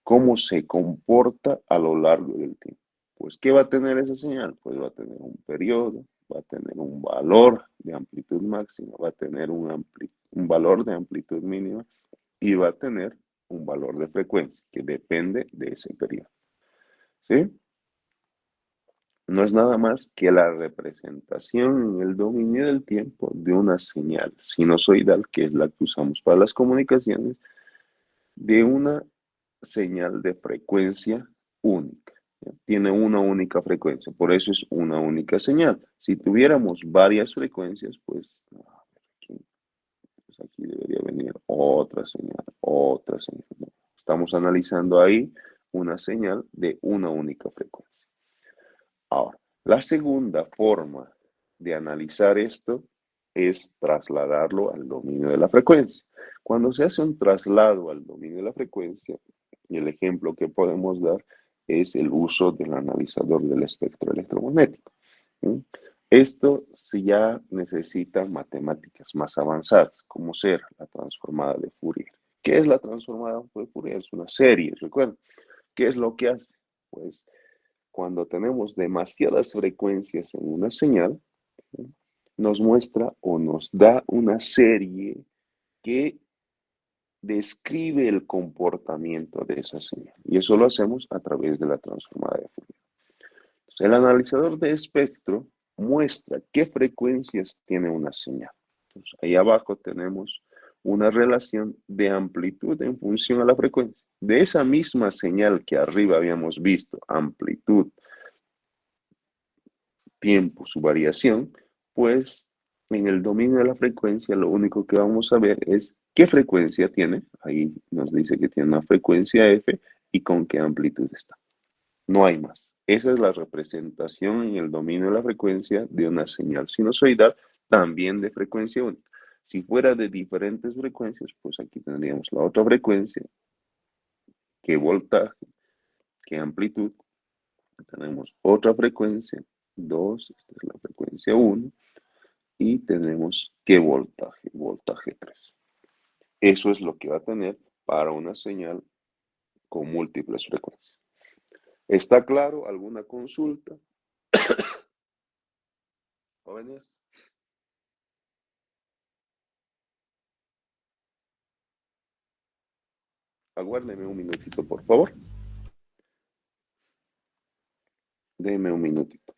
cómo se comporta a lo largo del tiempo. Pues, ¿qué va a tener esa señal? Pues va a tener un periodo, va a tener un valor de amplitud máxima, va a tener un valor de amplitud mínima y va a tener un valor de frecuencia que depende de ese periodo. ¿Sí? No es nada más que la representación en el dominio del tiempo de una señal sinusoidal, que es la que usamos para las comunicaciones, de una señal de frecuencia única. Tiene una única frecuencia, por eso es una única señal. Si tuviéramos varias frecuencias, pues aquí debería venir otra señal, otra señal. Estamos analizando ahí una señal de una única frecuencia. Ahora, la segunda forma de analizar esto es trasladarlo al dominio de la frecuencia. Cuando se hace un traslado al dominio de la frecuencia, y el ejemplo que podemos dar es el uso del analizador del espectro electromagnético. Esto sí ya necesita matemáticas más avanzadas, como ser la transformada de Fourier. ¿Qué es la transformada de Fourier? Es una serie, recuerden. ¿Qué es lo que hace? Pues cuando tenemos demasiadas frecuencias en una señal, nos muestra o nos da una serie que describe el comportamiento de esa señal. Y eso lo hacemos a través de la transformada de Fourier. Entonces, el analizador de espectro muestra qué frecuencias tiene una señal. Entonces, ahí abajo tenemos una relación de amplitud en función a la frecuencia. De esa misma señal que arriba habíamos visto, amplitud, tiempo, su variación, pues en el dominio de la frecuencia lo único que vamos a ver es qué frecuencia tiene. Ahí nos dice que tiene una frecuencia F y con qué amplitud está. No hay más. Esa es la representación en el dominio de la frecuencia de una señal sinusoidal, también de frecuencia única. Si fuera de diferentes frecuencias, pues aquí tendríamos la otra frecuencia, qué voltaje, qué amplitud. Tenemos otra frecuencia, 2, esta es la frecuencia 1, y tenemos qué voltaje, voltaje 3. Eso es lo que va a tener para una señal con múltiples frecuencias. ¿Está claro? ¿Alguna consulta? Jóvenes. Aguárdeme un minutito, por favor. Deme un minutito.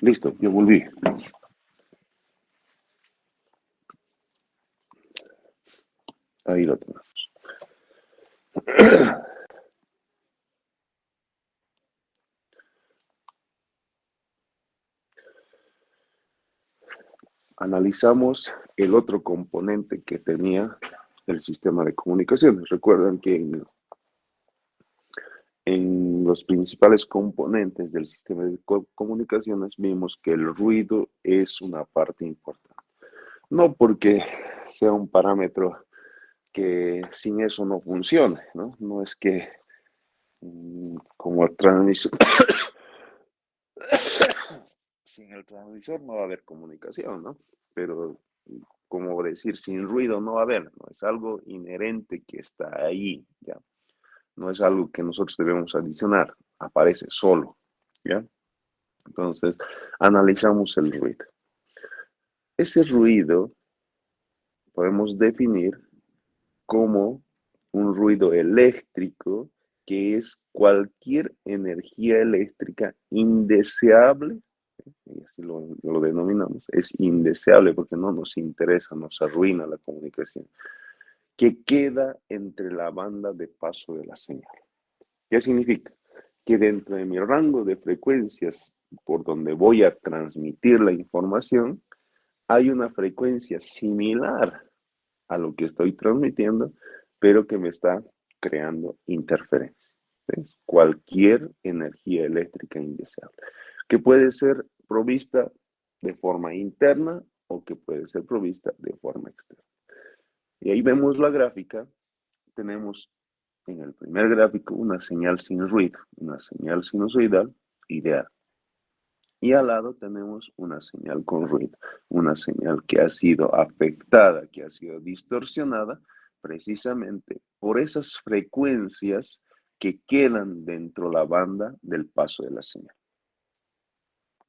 Listo, yo volví. Ahí lo tenemos. analizamos el otro componente que tenía el sistema de comunicaciones. Recuerdan que en los principales componentes del sistema de comunicaciones vimos que el ruido es una parte importante. No porque sea un parámetro que sin eso no funcione, ¿no? No es que como el transmisor, sin el transmisor no va a haber comunicación, ¿no? Pero como decir, sin ruido no va a haber, ¿no? Es algo inherente que está ahí, ¿ya? No es algo que nosotros debemos adicionar, aparece solo, ¿ya? Entonces, analizamos el ruido. Ese ruido podemos definir como un ruido eléctrico, que es cualquier energía eléctrica indeseable, y así lo denominamos, es indeseable porque no nos interesa, nos arruina la comunicación, que queda entre la banda de paso de la señal. ¿Qué significa? Que dentro de mi rango de frecuencias por donde voy a transmitir la información, hay una frecuencia similar a lo que estoy transmitiendo, pero que me está creando interferencia. ¿Ves? Cualquier energía eléctrica indeseable, que puede ser provista de forma interna o que puede ser provista de forma externa. Y ahí vemos la gráfica. Tenemos en el primer gráfico una señal sin ruido, una señal sinusoidal ideal. Y al lado tenemos una señal con ruido, una señal que ha sido afectada, que ha sido distorsionada precisamente por esas frecuencias que quedan dentro de la banda del paso de la señal.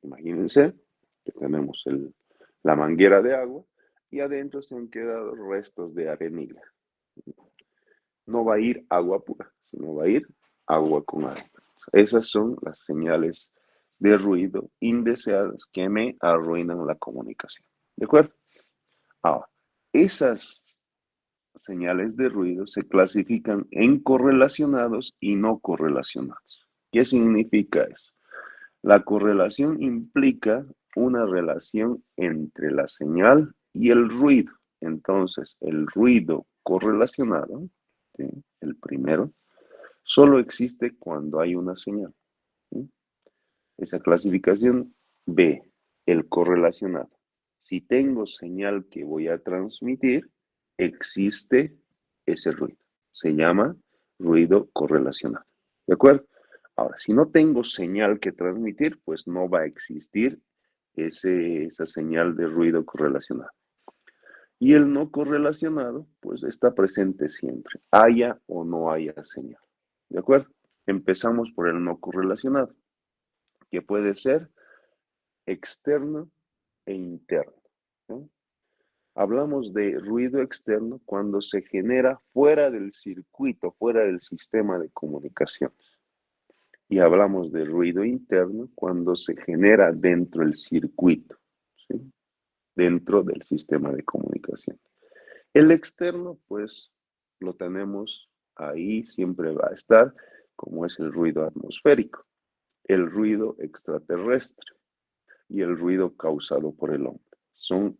Imagínense que tenemos la manguera de agua y adentro se han quedado restos de arenilla. No va a ir agua pura, sino va a ir agua con arena. Esas son las señales de ruido indeseadas que me arruinan la comunicación. ¿De acuerdo? Ahora, esas señales de ruido se clasifican en correlacionados y no correlacionados. ¿Qué significa eso? La correlación implica una relación entre la señal y el ruido. Entonces, el ruido correlacionado, ¿sí?, el primero, solo existe cuando hay una señal, ¿sí? Esa clasificación ve el correlacionado. Si tengo señal que voy a transmitir, existe ese ruido. Se llama ruido correlacionado. ¿De acuerdo? Ahora, si no tengo señal que transmitir, pues no va a existir esa señal de ruido correlacionado. Y el no correlacionado, pues está presente siempre, haya o no haya señal. ¿De acuerdo? Empezamos por el no correlacionado, que puede ser externo e interno, ¿no? Hablamos de ruido externo cuando se genera fuera del circuito, fuera del sistema de comunicaciones. Y hablamos de ruido interno cuando se genera dentro del circuito, ¿sí?, dentro del sistema de comunicación. El externo, pues, lo tenemos ahí, siempre va a estar, como es el ruido atmosférico, el ruido extraterrestre y el ruido causado por el hombre. Son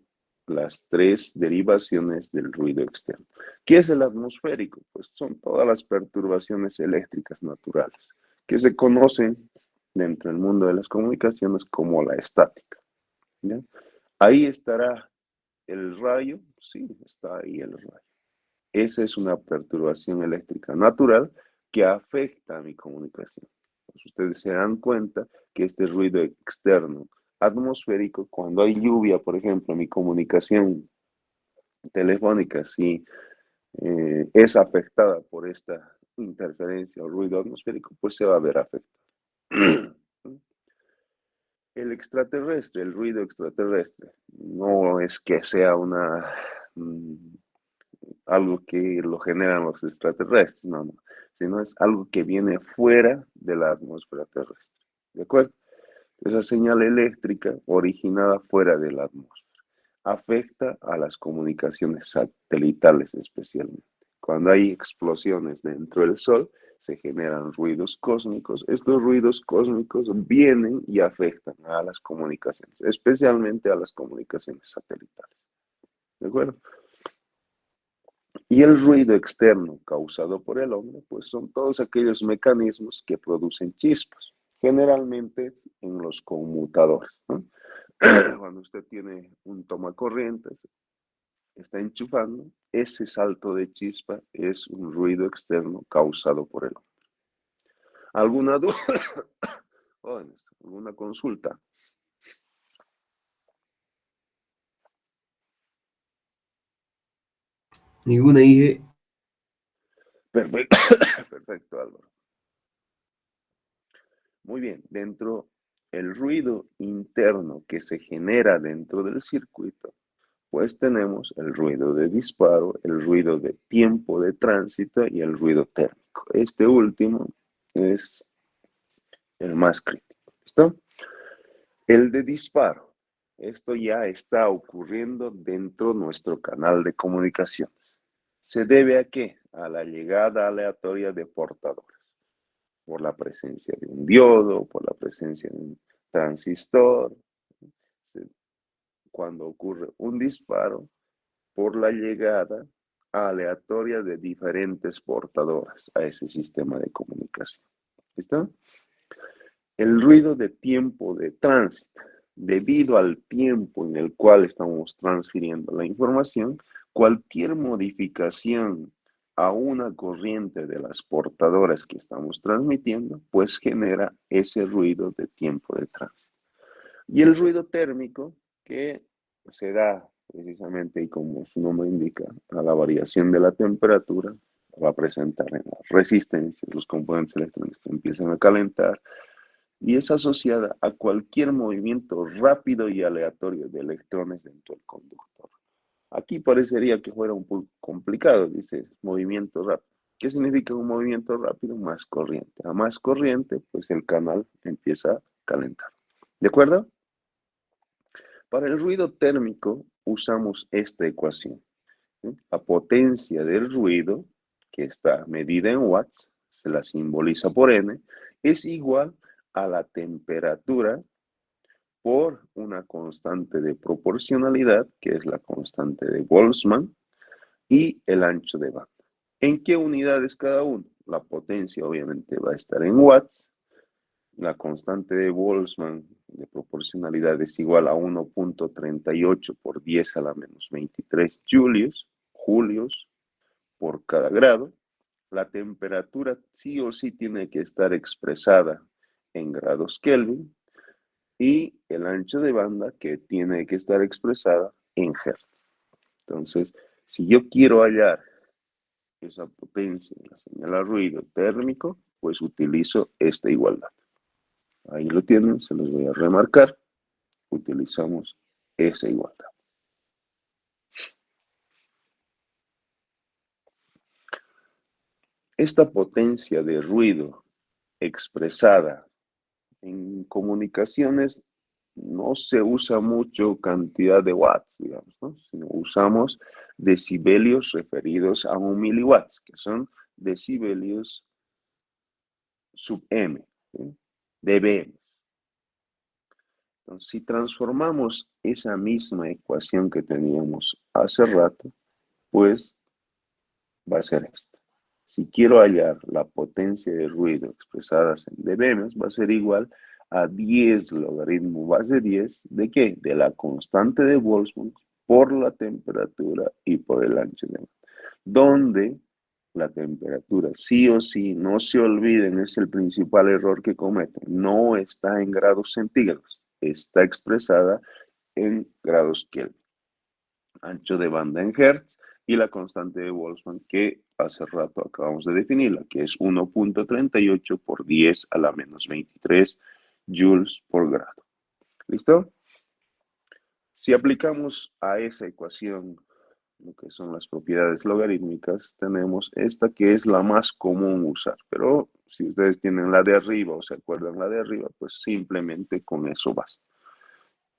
las tres derivaciones del ruido externo. ¿Qué es el atmosférico? Pues son todas las perturbaciones eléctricas naturales que se conocen dentro del mundo de las comunicaciones como la estática, ¿ya? Ahí estará el rayo, sí, está ahí el rayo. Esa es una perturbación eléctrica natural que afecta a mi comunicación. Pues ustedes se dan cuenta que este ruido externo atmosférico, cuando hay lluvia, por ejemplo, mi comunicación telefónica, si es afectada por esta interferencia o ruido atmosférico, pues se va a ver afectado. El extraterrestre, el ruido extraterrestre, no es que sea algo que lo generan los extraterrestres, no, sino es algo que viene fuera de la atmósfera terrestre, ¿de acuerdo? Esa señal eléctrica originada fuera de la atmósfera afecta a las comunicaciones satelitales especialmente. Cuando hay explosiones dentro del Sol, se generan ruidos cósmicos. Estos ruidos cósmicos vienen y afectan a las comunicaciones, especialmente a las comunicaciones satelitales. ¿De acuerdo? Y el ruido externo causado por el hombre, pues son todos aquellos mecanismos que producen chispas, generalmente en los conmutadores, ¿no? Cuando usted tiene un tomacorrientes, está enchufando, ese salto de chispa es un ruido externo causado por el hombre. ¿Alguna duda? ¿Alguna consulta? Ninguna, Inge. Perfecto, perfecto, Álvaro. Muy bien, dentro del ruido interno que se genera dentro del circuito, pues tenemos el ruido de disparo, el ruido de tiempo de tránsito y el ruido térmico. Este último es el más crítico. ¿Listo? El de disparo. Esto ya está ocurriendo dentro de nuestro canal de comunicaciones. ¿Se debe a qué? A la llegada aleatoria de portadores. Por la presencia de un diodo, por la presencia de un transistor. Cuando ocurre un disparo, por la llegada aleatoria de diferentes portadores a ese sistema de comunicación. ¿Listo? El ruido de tiempo de tránsito, debido al tiempo en el cual estamos transfiriendo la información, cualquier modificación a una corriente de las portadoras que estamos transmitiendo, pues genera ese ruido de tiempo de tránsito. Y el ruido térmico, que se da precisamente, y como su nombre indica, a la variación de la temperatura, va a presentar en las resistencias, los componentes electrónicos que empiezan a calentar, y es asociada a cualquier movimiento rápido y aleatorio de electrones dentro del conductor. Aquí parecería que fuera un poco complicado, dice movimiento rápido. ¿Qué significa un movimiento rápido? Más corriente. A más corriente, pues el canal empieza a calentar. ¿De acuerdo? Para el ruido térmico usamos esta ecuación. La potencia del ruido, que está medida en watts, se la simboliza por N, es igual a la temperatura por una constante de proporcionalidad, que es la constante de Boltzmann, y el ancho de banda. ¿En qué unidades cada uno? La potencia obviamente va a estar en watts. La constante de Boltzmann de proporcionalidad es igual a 1.38 por 10 a la menos 23 julios por cada grado. La temperatura sí o sí tiene que estar expresada en grados Kelvin y el ancho de banda que tiene que estar expresada en Hertz. Entonces, si yo quiero hallar esa potencia en la señal a ruido térmico, pues utilizo esta igualdad. Ahí lo tienen, se los voy a remarcar. Utilizamos esa igualdad. Esta potencia de ruido expresada en comunicaciones no se usa mucho cantidad de watts, digamos, ¿no? Sino usamos decibelios referidos a 1 miliwatts, que son decibelios sub m, ¿sí? dBm. Entonces, si transformamos esa misma ecuación que teníamos hace rato, pues va a ser esta. Si quiero hallar la potencia de ruido expresadas en dBm, va a ser igual a 10 logaritmo base 10, ¿de qué? De la constante de Boltzmann por la temperatura y por el ancho de banda. Donde la temperatura, sí o sí, no se olviden, es el principal error que cometen, no está en grados centígrados, está expresada en grados Kelvin. Ancho de banda en Hertz y la constante de Boltzmann que hace rato acabamos de definirla, que es 1.38 por 10 a la menos 23 joules por grado. ¿Listo? Si aplicamos a esa ecuación lo que son las propiedades logarítmicas, tenemos esta que es la más común usar, pero si ustedes tienen la de arriba o se acuerdan la de arriba, pues simplemente con eso basta.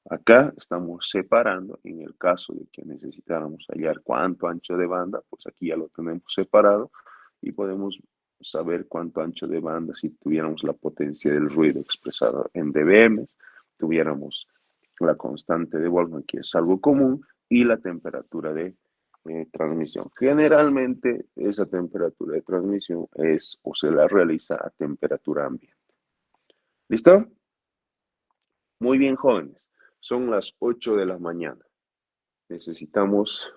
Acá estamos separando, en el caso de que necesitáramos hallar cuánto ancho de banda, pues aquí ya lo tenemos separado y podemos saber cuánto ancho de banda, si tuviéramos la potencia del ruido expresado en dBm, tuviéramos la constante de Boltzmann, que es algo común, y la temperatura de transmisión. Generalmente esa temperatura de transmisión es o se la realiza a temperatura ambiente. ¿Listo? Muy bien, jóvenes. Son las 8 de la mañana. Necesitamos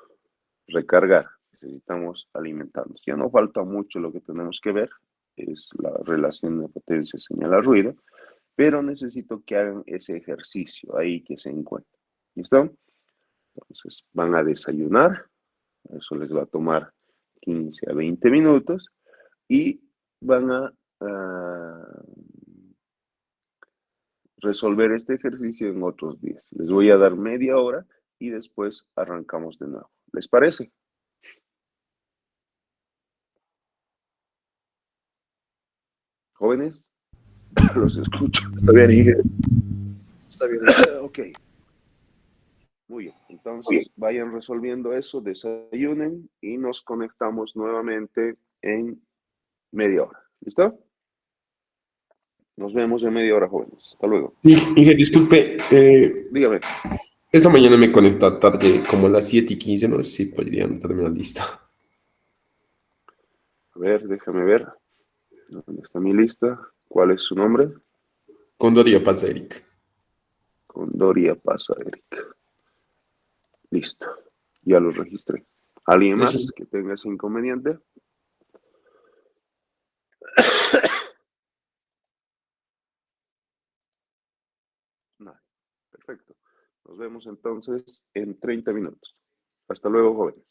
recargar, necesitamos alimentarnos. Ya no falta mucho, lo que tenemos que ver es la relación de potencia señal a ruido, pero necesito que hagan ese ejercicio ahí que se encuentra. ¿Listo? Entonces van a desayunar, eso les va a tomar 15 a 20 minutos y van a resolver este ejercicio en otros días. Les voy a dar media hora y después arrancamos de nuevo. ¿Les parece? Jóvenes, los escucho. Está bien, Inge. Está bien. Ok. Muy bien. Entonces, vayan resolviendo eso, desayunen y nos conectamos nuevamente en media hora. ¿Listo? Nos vemos en media hora, jóvenes. Hasta luego. Inge, disculpe. Dígame. Esta mañana me conecto tarde, como a las 7:15. No sé si podrían terminar lista. A ver, déjame ver. ¿Dónde está mi lista? ¿Cuál es su nombre? Condoría pasa, Eric. Condoría pasa, Eric. Listo. Ya lo registré. ¿Alguien más que tenga ese inconveniente? Nada. Perfecto. Nos vemos entonces en 30 minutos. Hasta luego, jóvenes.